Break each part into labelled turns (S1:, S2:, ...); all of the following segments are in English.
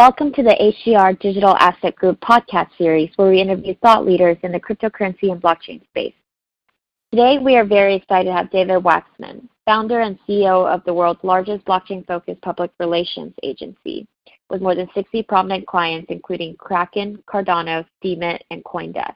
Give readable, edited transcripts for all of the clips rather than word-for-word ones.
S1: Welcome to the HGR Digital Asset Group podcast series, where we interview thought leaders in the cryptocurrency and blockchain space. Today, we are very excited to have David Wachsman, founder and CEO of the world's largest blockchain-focused public relations agency, with more than 60 prominent clients, including Kraken, Cardano, Steemit, and Coindesk.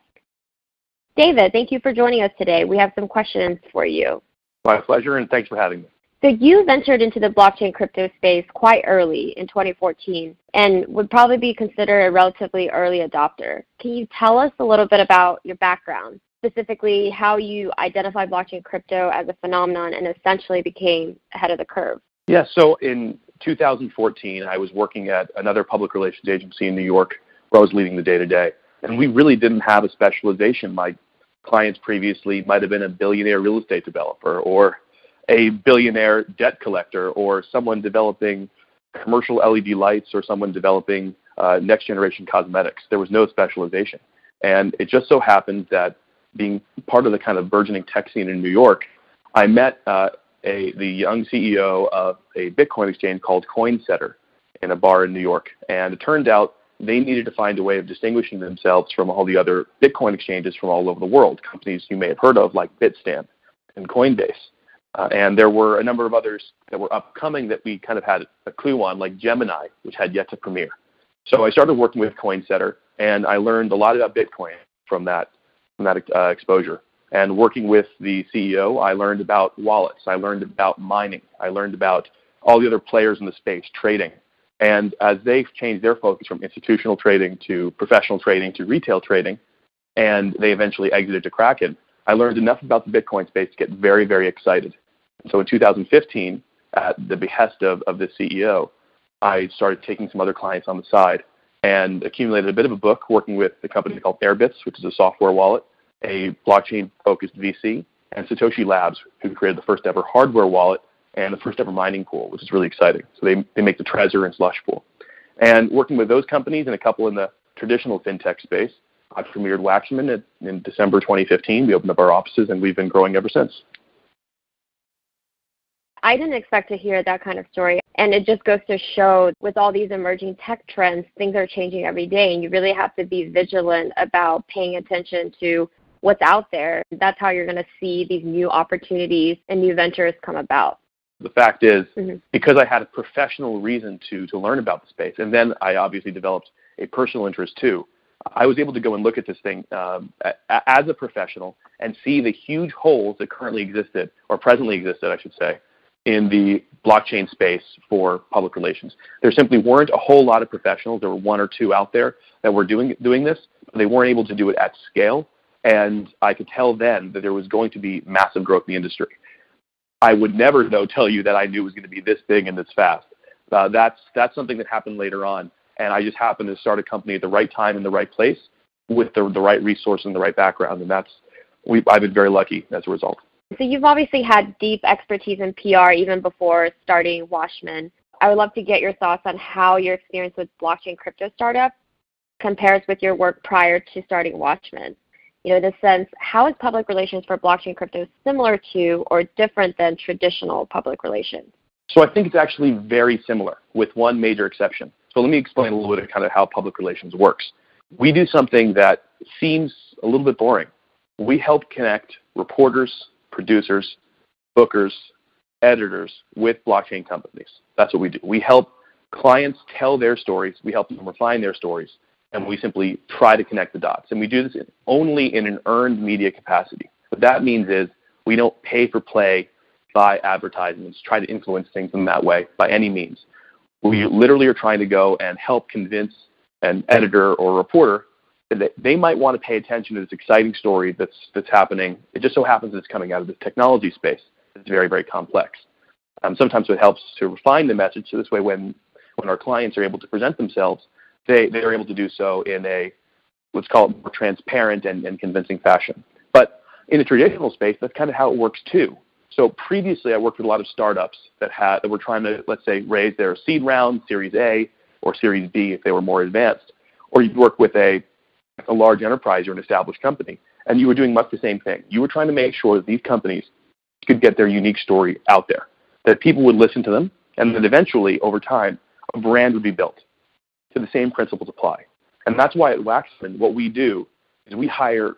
S1: David, thank you for joining us today. We have some questions for you.
S2: My pleasure, and thanks for having me.
S1: So you ventured into the blockchain crypto space quite early in 2014 and would probably be considered a relatively early adopter. Can you tell us a little bit about your background, specifically how you identified blockchain crypto as a phenomenon and essentially became ahead of the curve?
S2: Yeah, so in 2014, I was working at another public relations agency in New York where I was leading the day-to-day, and we really didn't have a specialization. My clients previously might have been a billionaire real estate developer or a billionaire debt collector or someone developing commercial LED lights or someone developing next-generation cosmetics. There was no specialization. And it just so happened that being part of the kind of burgeoning tech scene in New York, I met the young CEO of a Bitcoin exchange called Coindesk in a bar in New York. And it turned out they needed to find a way of distinguishing themselves from all the other Bitcoin exchanges from all over the world, companies you may have heard of like Bitstamp and Coinbase. And there were a number of others that were upcoming that we kind of had a clue on, like Gemini, which had yet to premiere. So I started working with Coindesk, and I learned a lot about Bitcoin from that exposure. And working with the CEO, I learned about wallets. I learned about mining. I learned about all the other players in the space, trading. And as they've changed their focus from institutional trading to professional trading to retail trading, and they eventually exited to Kraken, I learned enough about the Bitcoin space to get very, very excited. So in 2015, at the behest of the CEO, I started taking some other clients on the side and accumulated a bit of a book working with a company called Airbits, which is a software wallet, a blockchain-focused VC, and Satoshi Labs, who created the first ever hardware wallet and the first ever mining pool, which is really exciting. So they make the Trezor and Slush pool. And working with those companies and a couple in the traditional fintech space, I premiered Wachsman in December 2015. We opened up our offices, and we've been growing ever since.
S1: I didn't expect to hear that kind of story, and it just goes to show with all these emerging tech trends, things are changing every day, and you really have to be vigilant about paying attention to what's out there. That's how you're going to see these new opportunities and new ventures come about.
S2: The fact is, because I had a professional reason to learn about the space, and then I obviously developed a personal interest too, I was able to go and look at this thing as a professional and see the huge holes that currently existed, or presently existed, I should say, in the blockchain space for public relations. There simply weren't a whole lot of professionals. There were one or two out there that were doing this, but they weren't able to do it at scale. And I could tell then that there was going to be massive growth in the industry. I would never, though, tell you that I knew it was going to be this big and this fast. That's something that happened later on. And I just happened to start a company at the right time in the right place with the right resource and the right background. And I've been very lucky as a result.
S1: So you've obviously had deep expertise in PR even before starting Wachsman. I would love to get your thoughts on how your experience with blockchain crypto startups compares with your work prior to starting Wachsman. In a sense, how is public relations for blockchain crypto similar to or different than traditional public relations?
S2: So I think it's actually very similar with one major exception. So let me explain a little bit of kind of how public relations works. We do something that seems a little bit boring. We help connect reporters, producers, bookers, editors with blockchain companies. That's what we do. We help clients tell their stories. We help them refine their stories. And we simply try to connect the dots. And we do this only in an earned media capacity. What that means is we don't pay for play by advertisements, try to influence things in that way by any means. We literally are trying to go and help convince an editor or a reporter that they might want to pay attention to this exciting story that's happening. It just so happens that it's coming out of the technology space. It's very, very complex. Sometimes it helps to refine the message, so this way when our clients are able to present themselves, they're able to do so in a, let's call it, more transparent and convincing fashion. But in the traditional space, that's kind of how it works too. So previously, I worked with a lot of startups that were trying to, let's say, raise their seed round, Series A, or Series B if they were more advanced. Or you'd work with a large enterprise or an established company, and you were doing much the same thing. You were trying to make sure that these companies could get their unique story out there, that people would listen to them, and that eventually, over time, a brand would be built. to the same principles apply. And that's why at Wachsman, what we do is we hire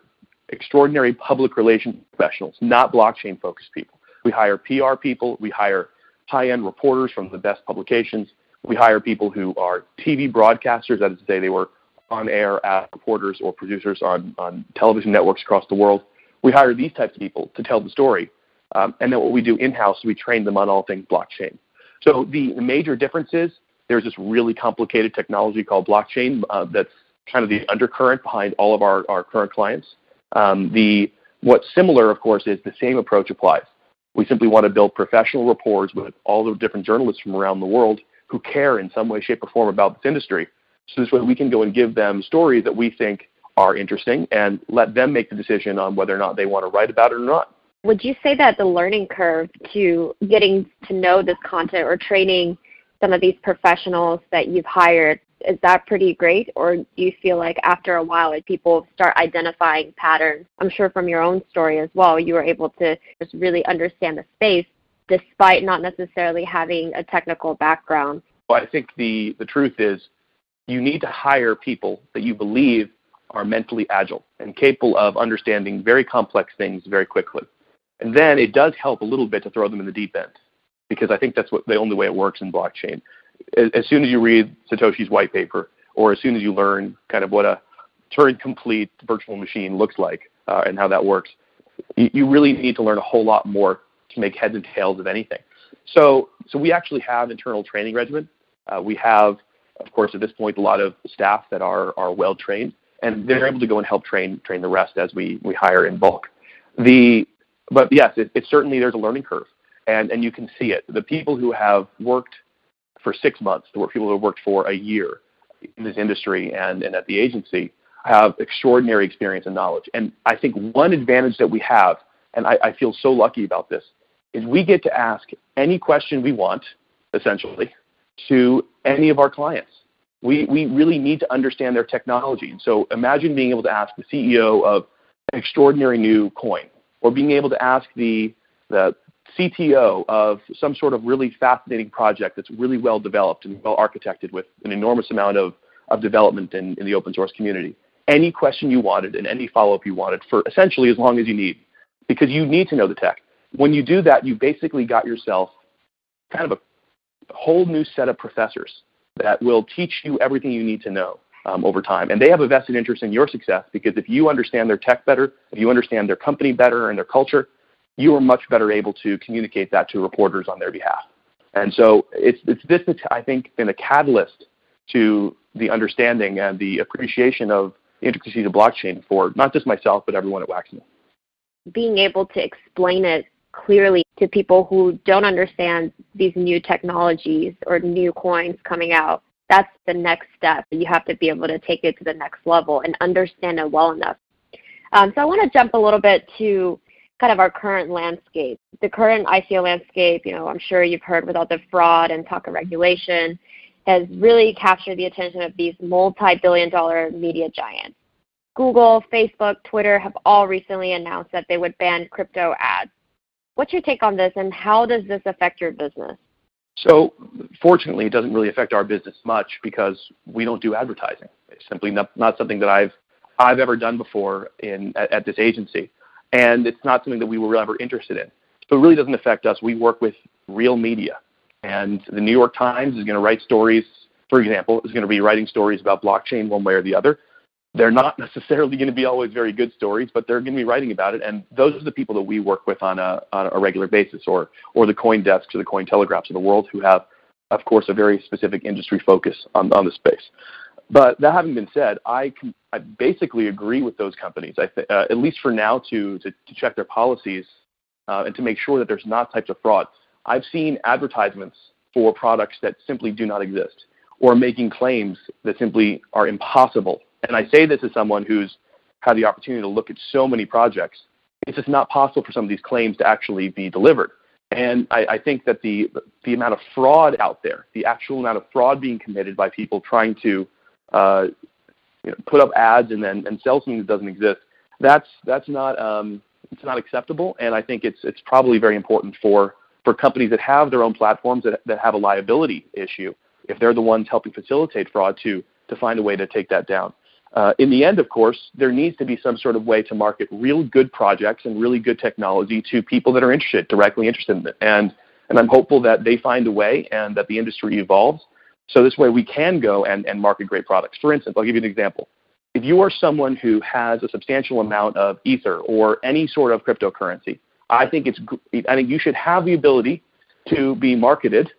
S2: extraordinary public relations professionals, not blockchain-focused people. We hire PR people. We hire high-end reporters from the best publications. We hire people who are TV broadcasters, that is to say they were on-air as reporters or producers on television networks across the world. We hire these types of people to tell the story. And then what we do in-house, we train them on all things blockchain. So the major difference is there's this really complicated technology called blockchain that's kind of the undercurrent behind all of our current clients. What's similar, of course, is the same approach applies. We simply want to build professional rapport with all the different journalists from around the world who care in some way, shape, or form about this industry. So this way we can go and give them stories that we think are interesting and let them make the decision on whether or not they want to write about it or not.
S1: Would you say that the learning curve to getting to know this content or training some of these professionals that you've hired, is that pretty great? Or do you feel like after a while, like people start identifying patterns? I'm sure from your own story as well, you were able to just really understand the space despite not necessarily having a technical background.
S2: Well, I think the truth is you need to hire people that you believe are mentally agile and capable of understanding very complex things very quickly. And then it does help a little bit to throw them in the deep end, because I think that's the only way it works in blockchain. As soon as you read Satoshi's white paper, or as soon as you learn kind of what a Turing-complete virtual machine looks like and how that works, you really need to learn a whole lot more to make heads and tails of anything. So we actually have internal training regimen. We have, of course, at this point, a lot of staff that are well-trained, and they're able to go and help train the rest as we hire in bulk. But yes, it certainly, there's a learning curve, and you can see it. The people who have worked for 6 months, the people who have worked for a year in this industry and at the agency have extraordinary experience and knowledge. And I think one advantage that we have, and I feel so lucky about this, is we get to ask any question we want, essentially, to any of our clients. We really need to understand their technology. And so imagine being able to ask the CEO of an extraordinary new coin, or being able to ask the CTO of some sort of really fascinating project that's really well developed and well architected with an enormous amount of development in the open source community. Any question you wanted and any follow-up you wanted for essentially as long as you need, because you need to know the tech. When you do that, you basically got yourself kind of a whole new set of professors that will teach you everything you need to know over time. And they have a vested interest in your success, because if you understand their tech better, if you understand their company better and their culture, you are much better able to communicate that to reporters on their behalf. And so it's this that's, I think, been a catalyst to the understanding and the appreciation of the intricacies of blockchain for not just myself, but everyone at Wachsman.
S1: Being able to explain it clearly to people who don't understand these new technologies or new coins coming out, that's the next step. You have to be able to take it to the next level and understand it well enough. So I want to jump a little bit to kind of our current landscape. The current ICO landscape, I'm sure you've heard with all the fraud and talk of regulation, has really captured the attention of these multi-billion-dollar media giants. Google, Facebook, Twitter have all recently announced that they would ban crypto ads. What's your take on this, and how does this affect your business?
S2: So fortunately, it doesn't really affect our business much because we don't do advertising. It's simply not something that I've ever done before at this agency, and it's not something that we were ever interested in. So it really doesn't affect us. We work with real media, and the New York Times is going to write stories, for example, is going to be writing stories about blockchain one way or the other. They're not necessarily going to be always very good stories, but they're going to be writing about it, and those are the people that we work with on a regular basis, or the Coindesk or the Cointelegraphs of the world, who have, of course, a very specific industry focus on the space. But that having been said, I basically agree with those companies, at least for now, to check their policies and to make sure that there's not types of fraud. I've seen advertisements for products that simply do not exist, or making claims that simply are impossible. And I say this as someone who's had the opportunity to look at so many projects. It's just not possible for some of these claims to actually be delivered. And I think that the amount of fraud out there, the actual amount of fraud being committed by people trying to put up ads and sell something that doesn't exist, that's not it's not acceptable. And I think it's probably very important for companies that have their own platforms that have a liability issue. if they're the ones helping facilitate fraud, to find a way to take that down. In the end, of course, there needs to be some sort of way to market real good projects and really good technology to people that are directly interested in it. And I'm hopeful that they find a way and that the industry evolves. So this way we can go and market great products. For instance, I'll give you an example. If you are someone who has a substantial amount of Ether or any sort of cryptocurrency, I think you should have the ability to be marketed,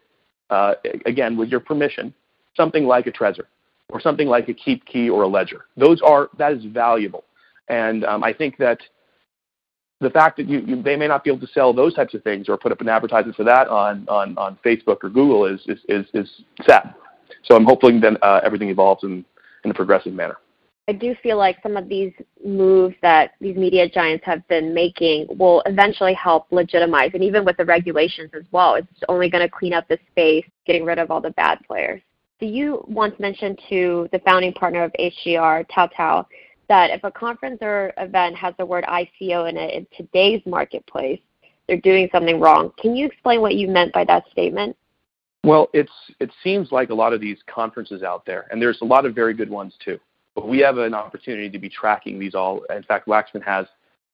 S2: again, with your permission, something like a Trezor or something like a Keep Key or a Ledger. That is valuable. And I think that the fact that they may not be able to sell those types of things or put up an advertisement for that on Facebook or Google is sad. So I'm hoping that everything evolves in a progressive manner.
S1: I do feel like some of these moves that these media giants have been making will eventually help legitimize, and even with the regulations as well, it's only going to clean up the space, getting rid of all the bad players. So you once mentioned to the founding partner of HGR, Tao, that if a conference or event has the word ICO in it in today's marketplace, they're doing something wrong. Can you explain what you meant by that statement?
S2: Well, it seems like a lot of these conferences out there, and there's a lot of very good ones too, but we have an opportunity to be tracking these all. In fact, Wachsman has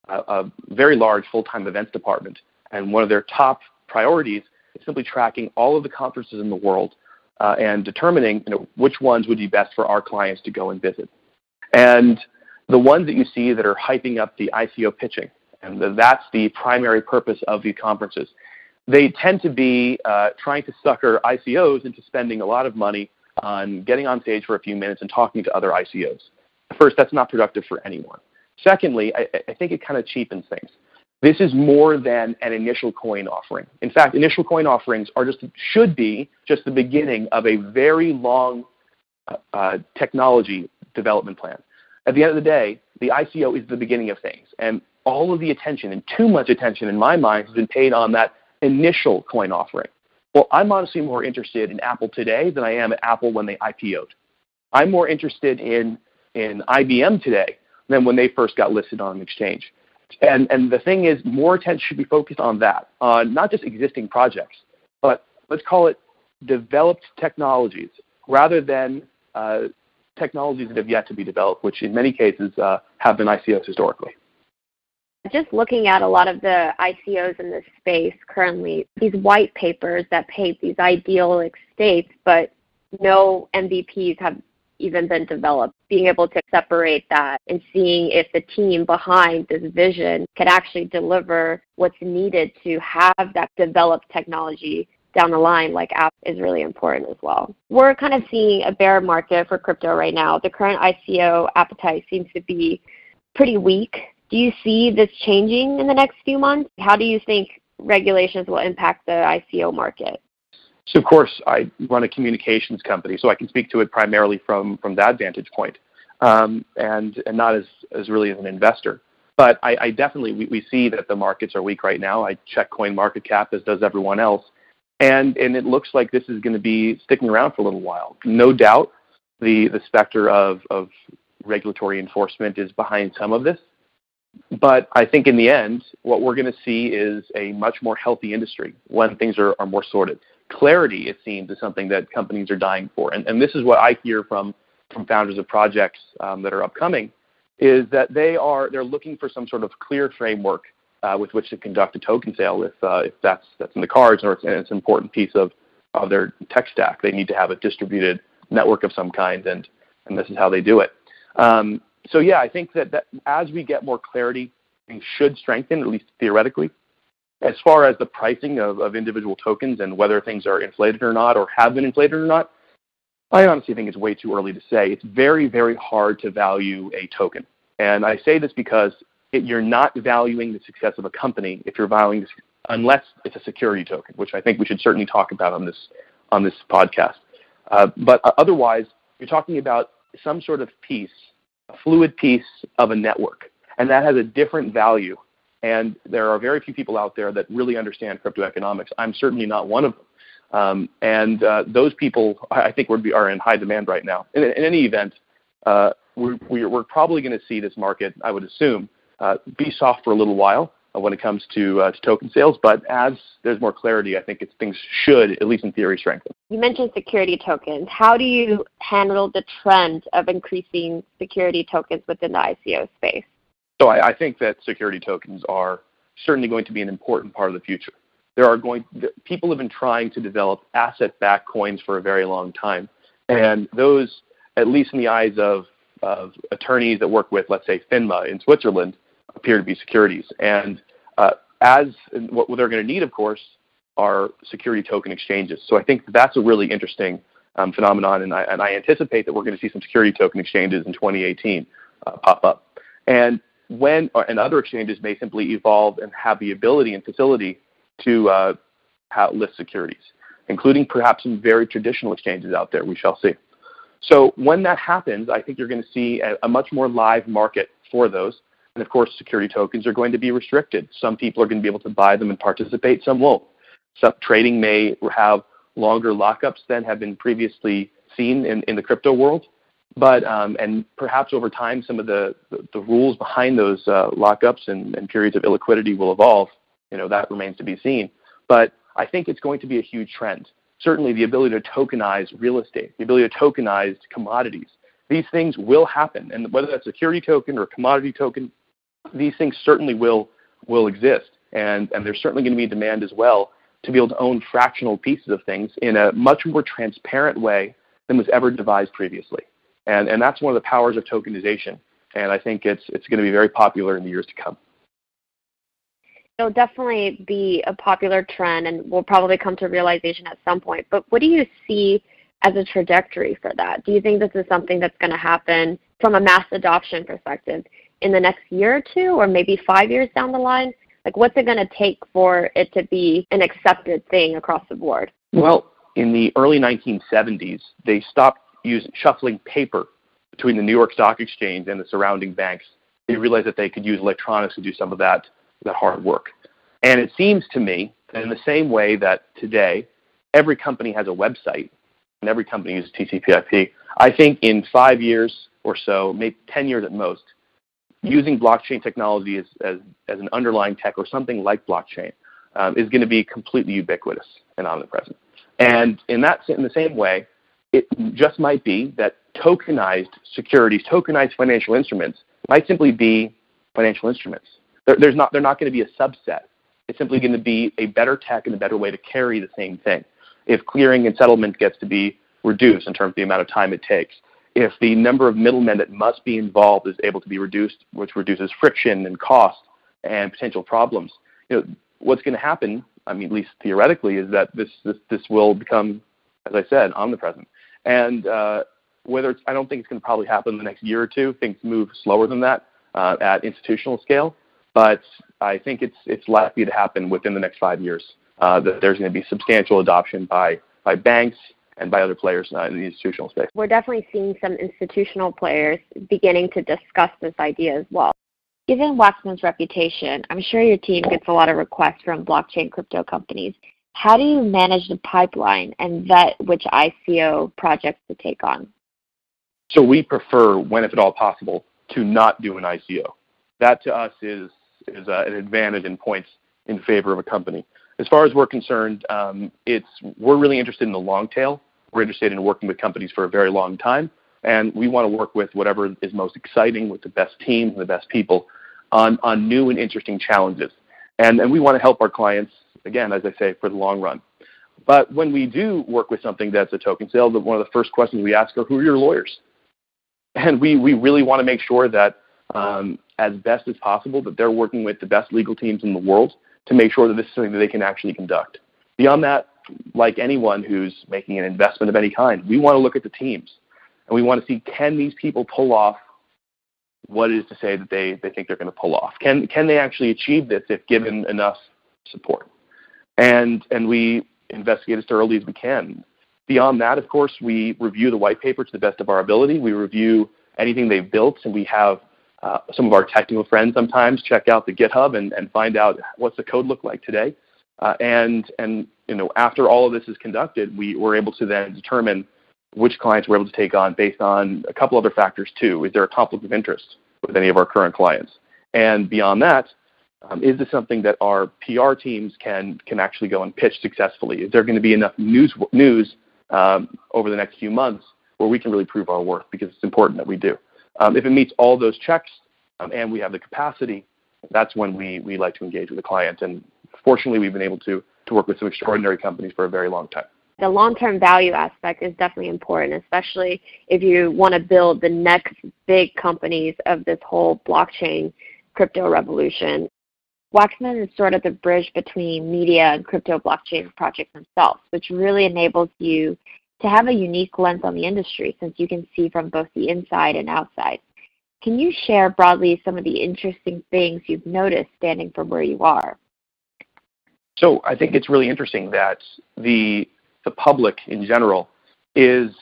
S2: a very large full-time events department, and one of their top priorities is simply tracking all of the conferences in the world and determining which ones would be best for our clients to go and visit. And the ones that you see that are hyping up the ICO pitching, and that's the primary purpose of these conferences, they tend to be trying to sucker ICOs into spending a lot of money on getting on stage for a few minutes and talking to other ICOs. First, that's not productive for anyone. Secondly, I think it kind of cheapens things. This is more than an initial coin offering. In fact, initial coin offerings should be just the beginning of a very long technology development plan. At the end of the day, the ICO is the beginning of things, and all of the attention, and too much attention in my mind, has been paid on that initial coin offering. Well, I'm honestly more interested in Apple today than I am at Apple when they IPO'd. I'm more interested in IBM today than when they first got listed on an exchange. And the thing is, more attention should be focused on that, on not just existing projects, but let's call it developed technologies, rather than technologies that have yet to be developed, which in many cases have been ICOs historically.
S1: Just looking at a lot of the ICOs in this space currently, these white papers that paint these idyllic states, but no MVPs have even been developed. Being able to separate that and seeing if the team behind this vision can actually deliver what's needed to have that developed technology down the line, like app, is really important as well. We're kind of seeing a bear market for crypto right now. The current ICO appetite seems to be pretty weak. Do you see this changing in the next few months? How do you think regulations will impact the ICO market?
S2: So, of course, I run a communications company, so I can speak to it primarily from that vantage point, and not as really as an investor. But I definitely, we see that the markets are weak right now. I check CoinMarketCap, as does everyone else, and it looks like this is going to be sticking around for a little while. No doubt the specter of regulatory enforcement is behind some of this. But I think in the end, what we're going to see is a much more healthy industry when things are more sorted. Clarity, it seems, is something that companies are dying for. And this is what I hear from founders of projects that are upcoming, is that they're looking for some sort of clear framework with which to conduct a token sale if that's in the cards, or it's an important piece of their tech stack. They need to have a distributed network of some kind, and this is how they do it. So yeah, I think that as we get more clarity, things should strengthen, at least theoretically. As far as the pricing of individual tokens and whether things are inflated or not, or have been inflated or not, I honestly think it's way too early to say. It's very, very hard to value a token. And I say this because you're not valuing the success of a company if you're valuing this, unless it's a security token, which I think we should certainly talk about on this podcast. But otherwise, you're talking about some sort of piece, a fluid piece of a network, and that has a different value. And there are very few people out there that really understand crypto economics. I'm certainly not one of them. Those people, I think, are in high demand right now. In any event, we're probably going to see this market, I would assume, be soft for a little while. when it comes to token sales. But as there's more clarity, I think things should, at least in theory, strengthen.
S1: You mentioned security tokens. How do you handle the trend of increasing security tokens within the ICO space?
S2: So I think that security tokens are certainly going to be an important part of the future. People have been trying to develop asset-backed coins for a very long time, and those, at least in the eyes of attorneys that work with, let's say, FINMA in Switzerland, appear to be securities. And what they're going to need, of course, are security token exchanges. So I think that's a really interesting phenomenon, and I anticipate that we're going to see some security token exchanges in 2018 pop up. And other exchanges may simply evolve and have the ability and facility to list securities, including perhaps some very traditional exchanges out there. We shall see. So when that happens, I think you're going to see a much more live market for those. And of course, security tokens are going to be restricted. Some people are going to be able to buy them and participate, some won't. Some trading may have longer lockups than have been previously seen in the crypto world. But and perhaps over time, some of the rules behind those lockups and periods of illiquidity will evolve. That remains to be seen. But I think it's going to be a huge trend. Certainly, the ability to tokenize real estate, the ability to tokenize commodities, these things will happen. And whether that's a security token or a commodity token, these things certainly will exist. And there's certainly going to be demand as well to be able to own fractional pieces of things in a much more transparent way than was ever devised previously. And that's one of the powers of tokenization. And I think it's going to be very popular in the years to come.
S1: It'll definitely be a popular trend, and we'll probably come to realization at some point. But what do you see as a trajectory for that? Do you think this is something that's going to happen from a mass adoption perspective in the next year or two, or maybe 5 years down the line? Like, what's it going to take for it to be an accepted thing across the board?
S2: Well, in the early 1970s, they stopped shuffling paper between the New York Stock Exchange and the surrounding banks. They realized that they could use electronics to do some of that hard work. And it seems to me that in the same way that today every company has a website and every company uses TCP/IP, I think in 5 years or so, maybe 10 years at most, using blockchain technology as an underlying tech or something like blockchain is going to be completely ubiquitous and omnipresent. And in the same way, it just might be that tokenized securities, tokenized financial instruments might simply be financial instruments. They're not going to be a subset. It's simply going to be a better tech and a better way to carry the same thing. If clearing and settlement gets to be reduced in terms of the amount of time it takes, if the number of middlemen that must be involved is able to be reduced, which reduces friction and cost and potential problems, what's going to happen, at least theoretically, is that this will become, as I said, omnipresent. And I don't think it's going to probably happen in the next year or two. Things move slower than that at institutional scale. But I think it's likely to happen within the next 5 years, that there's going to be substantial adoption by banks and by other players in the institutional space.
S1: We're definitely seeing some institutional players beginning to discuss this idea as well. Given Wachsman's reputation, I'm sure your team gets a lot of requests from blockchain crypto companies. How do you manage the pipeline and vet which ICO projects to take on?
S2: So we prefer, when if at all possible, to not do an ICO. That to us is an advantage and points in favor of a company. As far as we're concerned, we're really interested in the long tail. We're interested in working with companies for a very long time, and we want to work with whatever is most exciting, with the best teams and the best people on new and interesting challenges. And we want to help our clients, again, as I say, for the long run. But when we do work with something that's a token sale, one of the first questions we ask are, who are your lawyers? And we really want to make sure that as best as possible, that they're working with the best legal teams in the world to make sure that this is something that they can actually conduct. Beyond that, like anyone who's making an investment of any kind, we want to look at the teams. And we want to see, can these people pull off what it is to say that they think they're going to pull off? Can they actually achieve this if given enough support? And we investigate as thoroughly as we can. Beyond that, of course, we review the white paper to the best of our ability. We review anything they've built, and we have some of our technical friends sometimes check out the GitHub and find out what's the code look like today. And after all of this is conducted, we're able to then determine which clients we're able to take on based on a couple other factors too. Is there a conflict of interest with any of our current clients? And beyond that, Is this something that our PR teams can actually go and pitch successfully? Is there going to be enough news over the next few months where we can really prove our worth, because it's important that we do? If it meets all those checks and we have the capacity, that's when we like to engage with the client. And fortunately, we've been able to work with some extraordinary companies for a very long time.
S1: The long-term value aspect is definitely important, especially if you want to build the next big companies of this whole blockchain crypto revolution. Wachsman is sort of the bridge between media and crypto blockchain projects themselves, which really enables you to have a unique lens on the industry, since you can see from both the inside and outside. Can you share broadly some of the interesting things you've noticed standing from where you are?
S2: So I think it's really interesting that the public in general is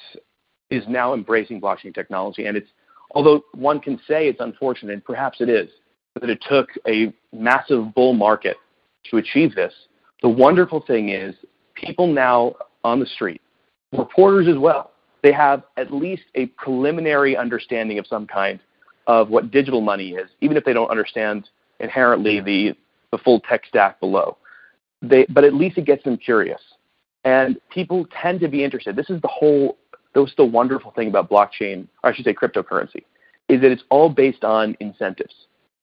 S2: now embracing blockchain technology. And although one can say it's unfortunate, and perhaps it is, that it took a massive bull market to achieve this, the wonderful thing is people now on the street, reporters as well, they have at least a preliminary understanding of some kind of what digital money is, even if they don't understand inherently the full tech stack below. But at least it gets them curious. And people tend to be interested. This is the wonderful thing about blockchain, or I should say cryptocurrency, is that it's all based on incentives.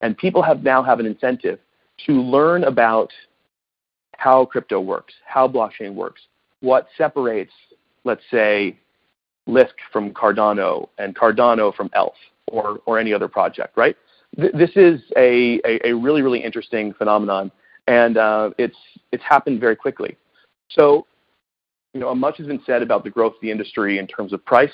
S2: And people now have an incentive to learn about how crypto works, how blockchain works, what separates, let's say, Lisk from Cardano and Cardano from ELF or any other project, right? This is a really, really interesting phenomenon, and it's happened very quickly. So, much has been said about the growth of the industry in terms of price.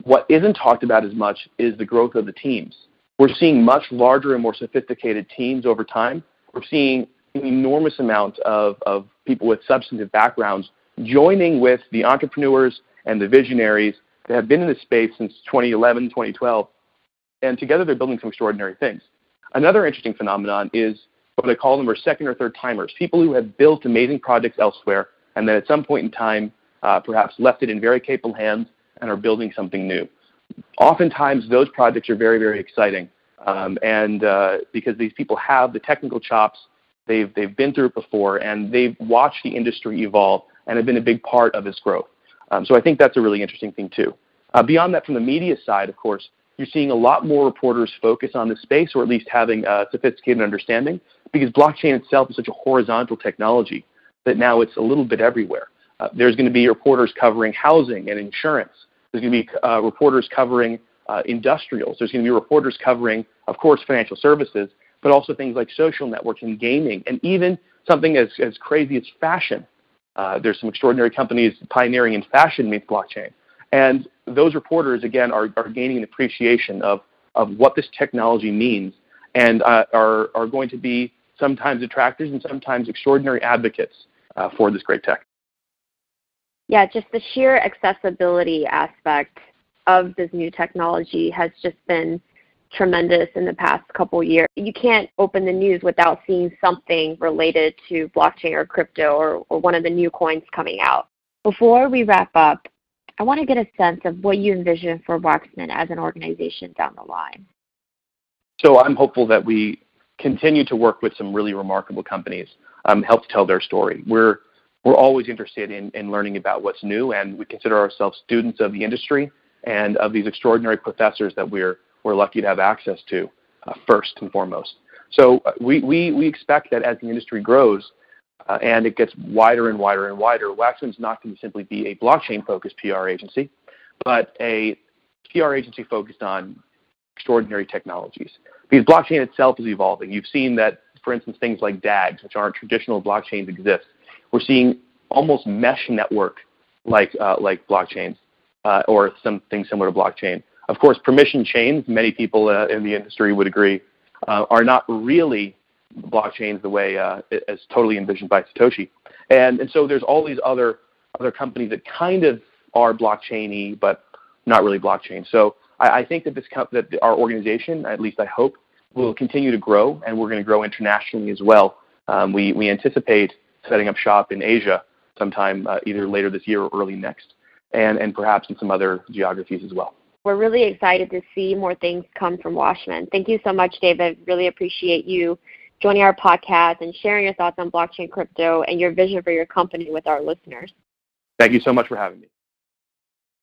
S2: What isn't talked about as much is the growth of the teams. We're seeing much larger and more sophisticated teams over time. We're seeing an enormous amount of people with substantive backgrounds joining with the entrepreneurs and the visionaries that have been in this space since 2011, 2012, and together they're building some extraordinary things. Another interesting phenomenon is what I call them are second or third timers, people who have built amazing projects elsewhere and then at some point in time perhaps left it in very capable hands and are building something new. Oftentimes those projects are very, very exciting because these people have the technical chops, they've been through it before, and they've watched the industry evolve and have been a big part of this growth. So I think that's a really interesting thing too. Beyond that, from the media side, of course, you're seeing a lot more reporters focus on this space, or at least having a sophisticated understanding, because blockchain itself is such a horizontal technology that now it's a little bit everywhere. There's going to be reporters covering housing and insurance. There's going to be reporters covering industrials. There's going to be reporters covering, of course, financial services, but also things like social networks and gaming, and even something as crazy as fashion. There's some extraordinary companies pioneering in fashion meets blockchain. And those reporters, again, are gaining an appreciation of what this technology means, and are going to be sometimes detractors and sometimes extraordinary advocates for this great tech.
S1: Yeah, just the sheer accessibility aspect of this new technology has just been tremendous in the past couple of years. You can't open the news without seeing something related to blockchain or crypto or one of the new coins coming out. Before we wrap up, I want to get a sense of what you envision for Wachsman as an organization down the line.
S2: So I'm hopeful that we continue to work with some really remarkable companies, help tell their story. We're always interested in learning about what's new, and we consider ourselves students of the industry and of these extraordinary professors that we're lucky to have access to first and foremost. So we expect that as the industry grows and it gets wider and wider and wider, Wachsman's not going to simply be a blockchain-focused PR agency, but a PR agency focused on extraordinary technologies. Because blockchain itself is evolving. You've seen that, for instance, things like DAGs, which aren't traditional blockchains, exist. We're seeing almost mesh network like blockchains or something similar to blockchain. Of course, permission chains, many people in the industry would agree, are not really blockchains the way as totally envisioned by Satoshi. And so there's all these other companies that kind of are blockchain-y, but not really blockchain. So I think that that our organization, at least I hope, will continue to grow, and we're going to grow internationally as well. We anticipate setting up shop in Asia sometime either later this year or early next, and perhaps in some other geographies as well.
S1: We're really excited to see more things come from Wachsman. Thank you so much, David. Really appreciate you joining our podcast and sharing your thoughts on blockchain crypto and your vision for your company with our listeners.
S2: Thank you so much for having me.